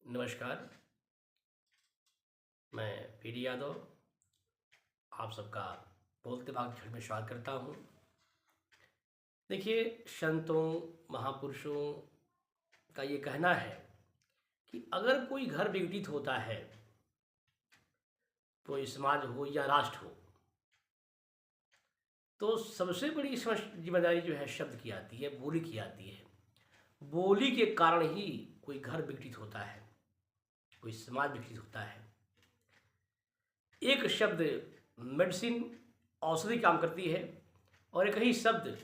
नमस्कार। मैं पीडी यादव आप सबका बोलते भाग झड़ में स्वागत करता हूँ। देखिए, संतों महापुरुषों का ये कहना है कि अगर कोई घर विघटित होता है, कोई समाज हो या राष्ट्र हो, तो सबसे बड़ी जिम्मेदारी जो है शब्द की आती है, बोली की आती है। बोली के कारण ही कोई घर विघटित होता है, कोई समाज विकसित होता है। एक शब्द मेडिसिन औषधि काम करती है और एक ही शब्द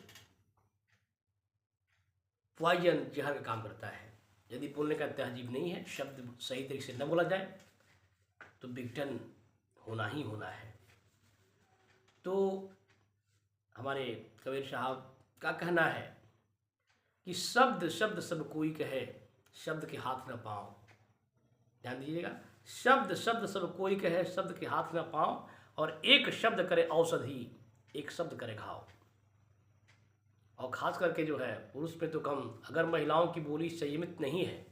पॉइजन जहर का काम करता है। यदि बोलने का तहजीब नहीं है, शब्द सही तरीके से न बोला जाए तो विघटन होना ही होना है। तो हमारे कबीर साहब का कहना है कि शब्द शब्द सब कोई कहे, शब्द के हाथ न पाँव। ध्यान दीजिएगा, शब्द शब्द सब कोई कहे, शब्द के हाथ न पाँव, और एक शब्द करे औषधि, एक शब्द करे घाव। और ख़ास करके जो है पुरुष पे तो कम, अगर महिलाओं की बोली संयमित नहीं है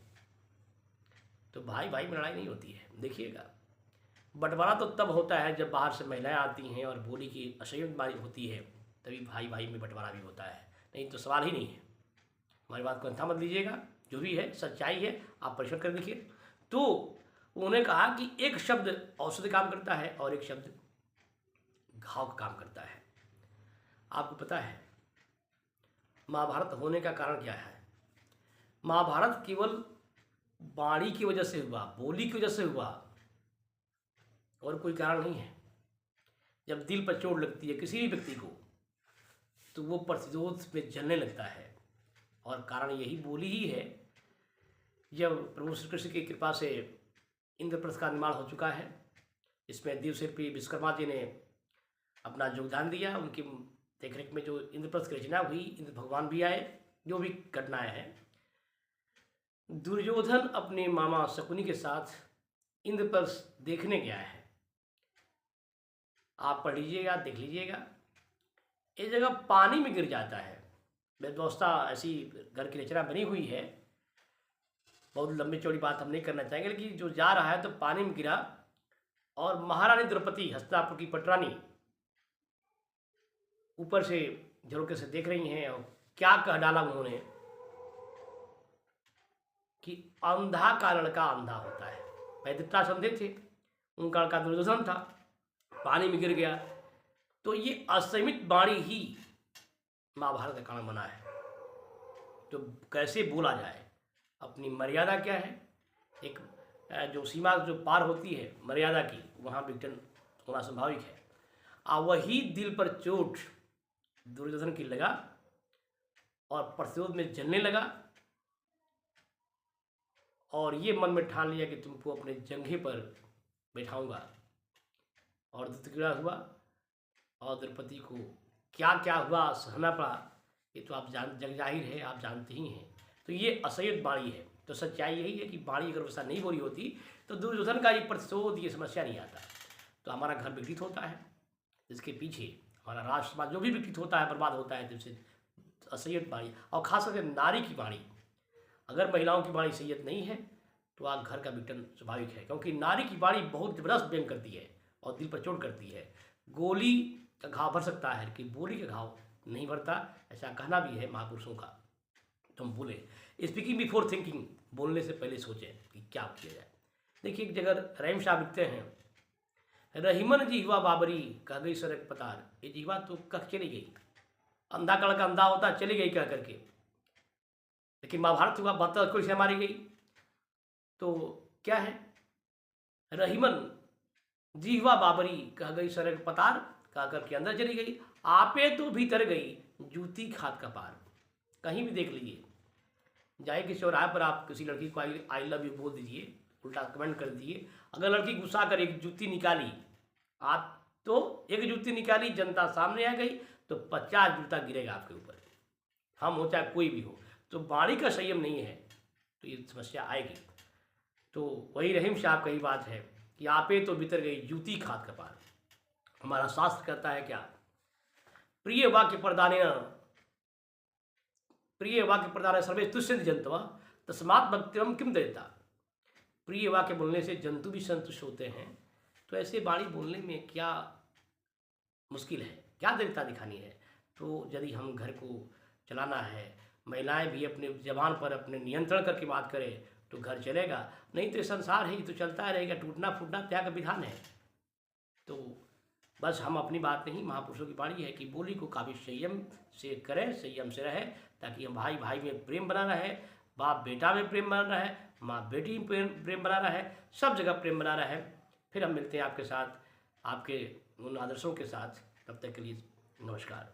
तो भाई भाई में लड़ाई नहीं होती है। देखिएगा, बंटवारा तो तब होता है जब बाहर से महिलाएं आती हैं और बोली की असंयमित बात होती है, तभी भाई भाई में बंटवारा भी होता है, नहीं तो सवाल ही नहीं है। हमारी बात को अंथा मत लीजिएगा, जो भी है सच्चाई है, आप परीक्षण कर देखिए। तो उन्होंने कहा कि एक शब्द औषधि काम करता है और एक शब्द घाव का काम करता है। आपको पता है महाभारत होने का कारण क्या है? महाभारत केवल वाणी की वजह से हुआ, बोली की वजह से हुआ, और कोई कारण नहीं है। जब दिल पर चोट लगती है किसी भी व्यक्ति को तो वो प्रतिरोध में जलने लगता है, और कारण यही बोली ही है। जब प्रभु श्री कृष्ण की कृपा से इंद्रप्रस्थ का निर्माण हो चुका है, इसमें देवशिल्पी विश्वकर्मा जी ने अपना योगदान दिया। उनकी देखरेख में जो इंद्रप्रस्थ की रचना हुई, इंद्र भगवान भी आए, जो भी घटनाएं हैं। दुर्योधन अपने मामा शकुनी के साथ इंद्रप्रस्थ देखने गया है, आप पढ़ लीजिएगा, देख लीजिएगा। एक जगह पानी में गिर जाता है। व्यवस्था ऐसी घर की रचना बनी हुई है, बहुत लंबी चौड़ी बात हम नहीं करना चाहेंगे, लेकिन जो जा रहा है तो पानी में गिरा, और महारानी द्रौपदी हस्तिनापुर की पटरानी ऊपर से झरोके से देख रही हैं, और क्या कह डाला उन्होंने कि अंधा का लड़का अंधा होता है। पैदृता समझे थे, उनका लड़का दुर्योधन था, पानी में गिर गया। तो ये असंयमित वाणी ही महाभारत का कारण बना है। तो कैसे बोला जाए, अपनी मर्यादा क्या है, एक जो सीमा जो पार होती है मर्यादा की, वहाँ विघटन होना स्वाभाविक है। वही दिल पर चोट दुर्योधन की लगा और प्रतिरोध में जलने लगा, और ये मन में ठान लिया कि तुमको अपने जंघे पर बैठाऊंगा। और दुर्दशा हुआ, और द्रौपदी को क्या क्या हुआ सहना पड़ा, ये तो आप जग जाहिर है, आप जानते ही हैं। तो ये असंयत वाणी है। तो सच्चाई यही है कि वाणी अगर वैसा नहीं बोली होती तो दुर्योधन का ये प्रतिशोध, ये समस्या नहीं आता। तो हमारा घर विकसित होता है, इसके पीछे हमारा राष्ट्र समाज जो भी विकसित होता है, बर्बाद होता है, जिससे असंयत वाणी, और खास करके नारी की वाणी। अगर महिलाओं की वाणी संयत नहीं है तो आप घर का विघटन स्वाभाविक है, क्योंकि नारी की वाणी बहुत जबरदस्त व्यंग करती है और दिल पर चोट करती है। गोली का घाव भर सकता है कि बोली का घाव नहीं भरता, ऐसा कहना भी है महापुरुषों का। तुम बोले, स्पीकिंग बिफोर थिंकिंग, बोलने से पहले सोचें कि क्या किया जाए। देखिए, एक जगह रहीम शाह लिखते हैं, रहीमन जीवा बाबरी कह गई सड़क पतार। ये जीवा तो कह चली गई, अंधा कड़ का अंधा होता, चली गई कह करके। लेकिन महाभारत हुआ, बहत्तर कोई से मारी गई। तो क्या है, रहीमन जीवा बाबरी कह गई सड़क पतार, कह करके अंदर चली गई, आपे तो भीतर गई जूती खाद का पार। कहीं भी देख लीजिए, जाए किसी चौराहे पर आप किसी लड़की को आई लव यू बोल दीजिए, उल्टा कमेंट कर दीजिए। अगर लड़की गुस्सा कर एक जूती निकाली, आप तो एक जूती निकाली, जनता सामने आ गई तो 50 जूता गिरेगा आपके ऊपर, हम हो चाहे कोई भी हो। तो वाणी का संयम नहीं है तो ये समस्या आएगी। तो वही रहीम साहब का ही बात है कि आपे तो भीतर गई जूती खाद का पार। हमारा शास्त्र कहता है क्या, प्रिय वाक्य प्रदान सर्वे तुष्यन्ति जंतवः तस्मात् भक्तिरं किम देता। प्रिय वाक्य बोलने से जंतु भी संतुष्ट होते हैं। तो ऐसे वाणी बोलने में क्या मुश्किल है, क्या दृढ़ता दिखानी है। तो यदि हम घर को चलाना है, महिलाएं भी अपने ज़बान पर अपने नियंत्रण करके बात करें तो घर चलेगा, नहीं तो ये संसार है, ये तो चलता रहेगा। टूटना फूटना त्याग का विधान है। तो बस हम अपनी बात नहीं, महापुरुषों की वाणी है कि बोली को काफ़ी संयम से करें, संयम से रहें, ताकि हम भाई भाई में प्रेम बना रहे, बाप बेटा में प्रेम बना रहे, माँ बेटी में प्रेम बना रहे, सब जगह प्रेम बना रहे। फिर हम मिलते हैं आपके साथ, आपके उन आदर्शों के साथ। तब तक के लिए नमस्कार।